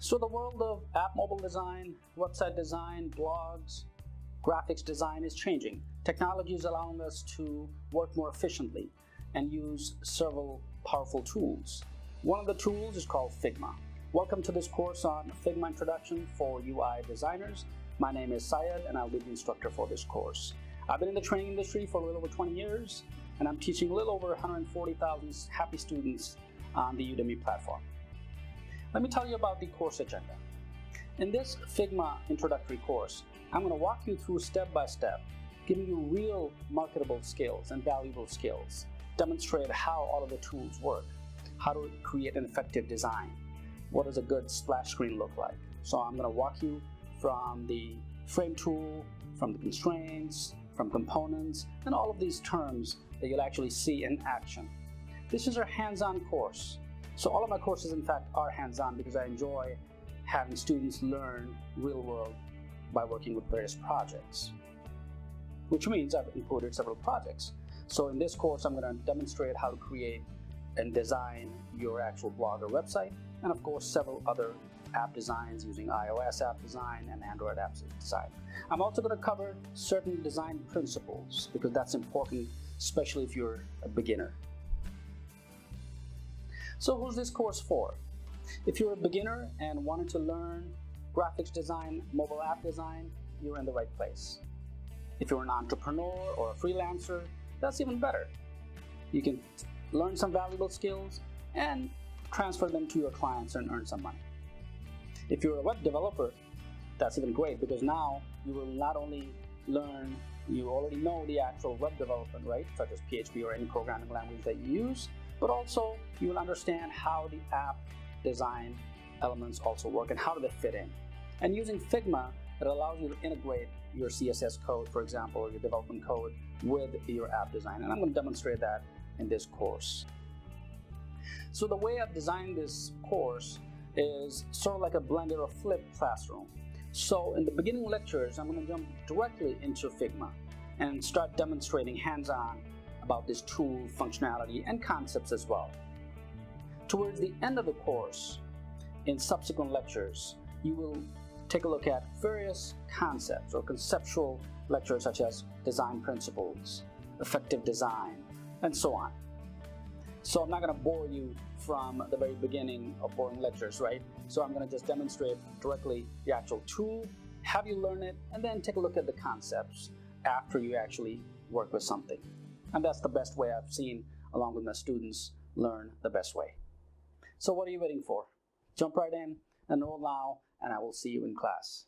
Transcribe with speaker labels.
Speaker 1: So the world of app mobile design, website design, blogs, graphics design is changing. Technology is allowing us to work more efficiently and use several powerful tools. One of the tools is called Figma. Welcome to this course on Figma Introduction for UI designers. My name is Syed and I'll be the instructor for this course. I've been in the training industry for a little over 20 years and I'm teaching a little over 140,000 happy students on the Udemy platform. Let me tell you about the course agenda. In this Figma introductory course, I'm going to walk you through step by step, giving you real marketable skills and valuable skills, demonstrate how all of the tools work, how to create an effective design, what does a good splash screen look like. So I'm going to walk you from the frame tool, from the constraints, from components, and all of these terms that you'll actually see in action. This is our hands-on course. So all of my courses, in fact, are hands-on because I enjoy having students learn real world by working with various projects, which means I've included several projects. So in this course, I'm going to demonstrate how to create and design your actual blog or website, and of course, several other app designs using iOS app design and Android app design. I'm also going to cover certain design principles because that's important, especially if you're a beginner. So who's this course for? If you're a beginner and wanting to learn graphics design, mobile app design, you're in the right place. If you're an entrepreneur or a freelancer, that's even better. You can learn some valuable skills and transfer them to your clients and earn some money. If you're a web developer, that's even great because now you will not only learn, you already know the actual web development, right, such as PHP or any programming language that you use, but also you will understand how the app design elements also work and how do they fit in. And using Figma, it allows you to integrate your CSS code, for example, or your development code with your app design. And I'm going to demonstrate that in this course. So the way I've designed this course is sort of like a blended or flipped classroom. So in the beginning lectures, I'm going to jump directly into Figma and start demonstrating hands-on about this tool, functionality, and concepts as well. Towards the end of the course, in subsequent lectures, you will take a look at various concepts or conceptual lectures such as design principles, effective design, and so on. So I'm not going to bore you from the very beginning of boring lectures, right? So I'm going to just demonstrate directly the actual tool, have you learn it, and then take a look at the concepts after you actually work with something. And that's the best way I've seen, along with my students, learn the best way. So what are you waiting for? Jump right in, enroll now, and I will see you in class.